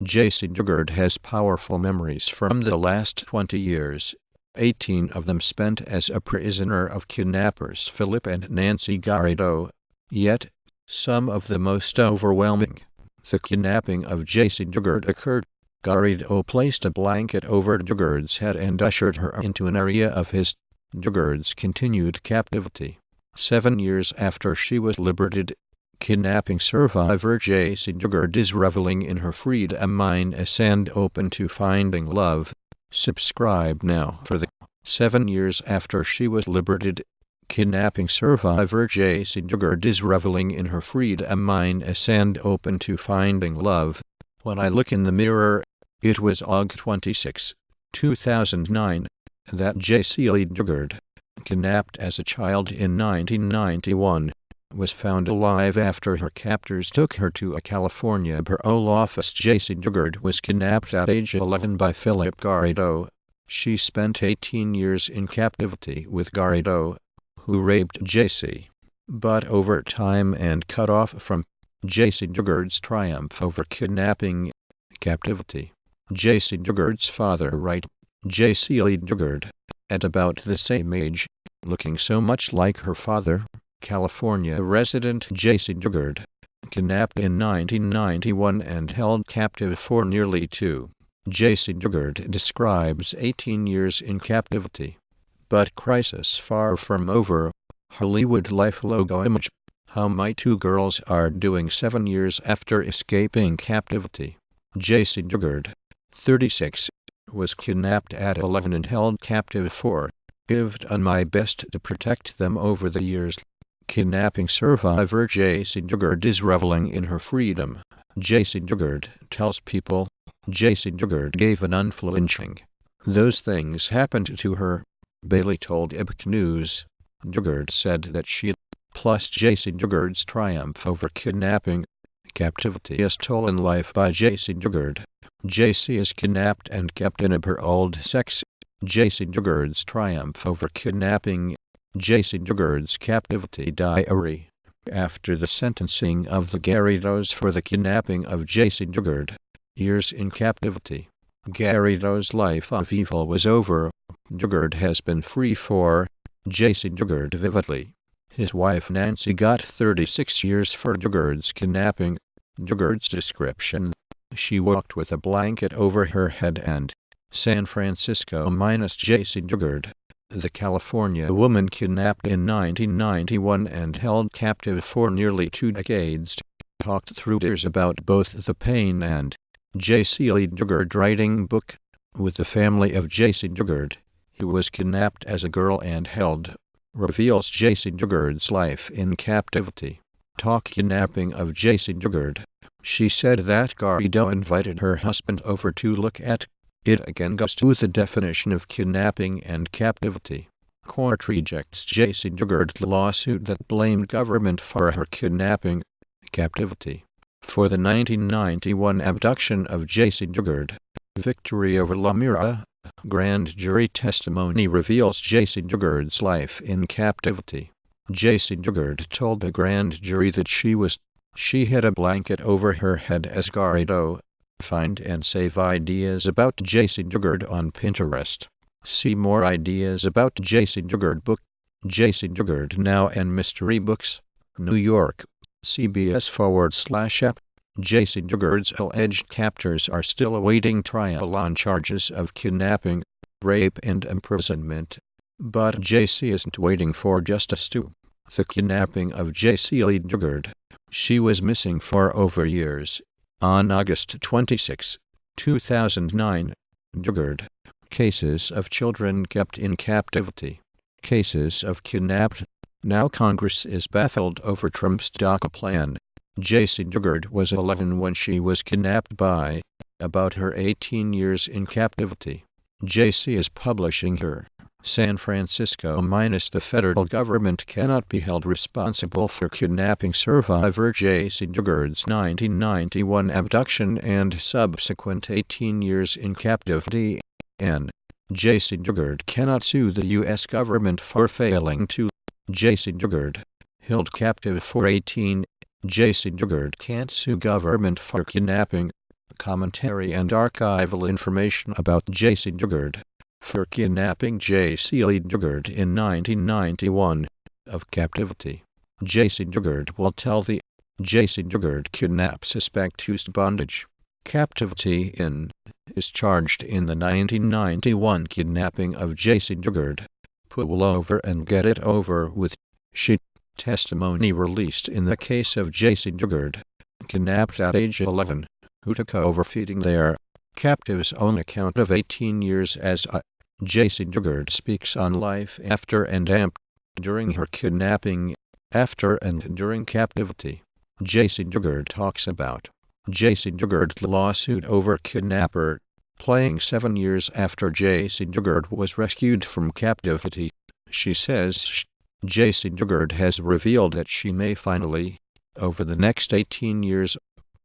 Jaycee Dugard has powerful memories from the last 20 years, 18 of them spent as a prisoner of kidnappers Philip and Nancy Garrido. Yet, some of the most overwhelming. The kidnapping of Jaycee Dugard occurred. Garrido placed a blanket over Dugard's head and ushered her into an area of his, Dugard's continued captivity. 7 years after she was liberated, kidnapping survivor Jaycee Dugard is reveling in her freedom and open to finding love. Subscribe now for the 7 years after she was liberated. Kidnapping survivor Jaycee Dugard is reveling in her freedom and open to finding love. When I look in the mirror, it was August 26, 2009, that Jaycee Dugard, kidnapped as a child in 1991, was found alive after her captors took her to a California parole office. Jaycee Dugard was kidnapped at age 11 by Philip Garrido. She spent 18 years in captivity with Garrido, who raped Jaycee. But over time and cut off from Jaycee Dugard's triumph over kidnapping, captivity. Jaycee Dugard's father right, Jaycee Dugard, at about the same age, looking so much like her father, California resident Jaycee Dugard, kidnapped in 1991 and held captive for nearly 2. Jaycee Dugard describes 18 years in captivity. But crisis far from over. Hollywood Life logo image. How my two girls are doing 7 years after escaping captivity. Jaycee Dugard, 36, was kidnapped at 11 and held captive for. I've done my best to protect them over the years. Kidnapping survivor Jaycee Dugard is reveling in her freedom. Jaycee Dugard tells people. Jaycee Dugard gave an unflinching. Those things happened to her, Bailey told Epic News. Dugard said that she, plus Jaycee Dugard's triumph over kidnapping, captivity is stolen life by Jaycee Dugard. Jaycee is kidnapped and kept in a paroled sex. Jaycee Dugard's triumph over kidnapping. Jaycee Dugard's captivity diary. After the sentencing of the Garridos for the kidnapping of Jaycee Dugard, years in captivity, Garrido's life of evil was over. Dugard has been free for. Jaycee Dugard vividly. His wife Nancy got 36 years for Dugard's kidnapping. Dugard's description. She walked with a blanket over her head and San Francisco minus Jaycee Dugard, the California woman kidnapped in 1991 and held captive for nearly 2 decades, talked through tears about both the pain and Jaycee Dugard writing book with the family of Jaycee Dugard, who was kidnapped as a girl and held, reveals Jaycee Dugard's life in captivity. Talk kidnapping of Jaycee Dugard. She said that Garrido invited her husband over to look at. It again goes to the definition of kidnapping and captivity. Court rejects Jaycee Dugard's lawsuit that blamed government for her kidnapping, captivity. For the 1991 abduction of Jaycee Dugard, victory over Lamira, grand jury testimony reveals Jaycee Dugard's life in captivity. Jaycee Dugard told the grand jury that she had a blanket over her head as Garrido. Find and save ideas about Jaycee Dugard on Pinterest. See more ideas about Jaycee Dugard book. Jaycee Dugard Now and Mystery Books, New York, CBS/app. Jaycee Dugard's alleged captors are still awaiting trial on charges of kidnapping, rape and imprisonment. But Jaycee isn't waiting for justice too. The kidnapping of Jaycee Dugard. She was missing for over years. On August 26, 2009, Dugard. Cases of children kept in captivity. Cases of kidnapped. Now Congress is baffled over Trump's DACA plan. Jaycee Dugard was 11 when she was kidnapped by. About her 18 years in captivity. Jaycee is publishing her. San Francisco minus the federal government cannot be held responsible for kidnapping survivor Jaycee Dugard's 1991 abduction and subsequent 18 years in captivity. N. Jaycee Dugard cannot sue the U.S. government for failing to. Jaycee Dugard, held captive for 18. Jaycee Dugard can't sue government for kidnapping. commentary and archival information about Jaycee Dugard. For kidnapping Jaycee Dugard in 1991 of Captivity, Jaycee Dugard will tell the Jaycee Dugard kidnaps suspect used bondage. Captivity is charged in the 1991 kidnapping of Jaycee Dugard. Pull over and get it over with. She testimony released in the case of Jaycee Dugard, kidnapped at age 11, who took over feeding their captive's own account of 18 years as a. Jaycee Dugard speaks on life after and during her kidnapping, after and during captivity. Jaycee Dugard talks about Jaycee Dugard's lawsuit over kidnapper, playing 7 years after Jaycee Dugard was rescued from captivity. She says Jaycee Dugard has revealed that she may finally, over the next 18 years,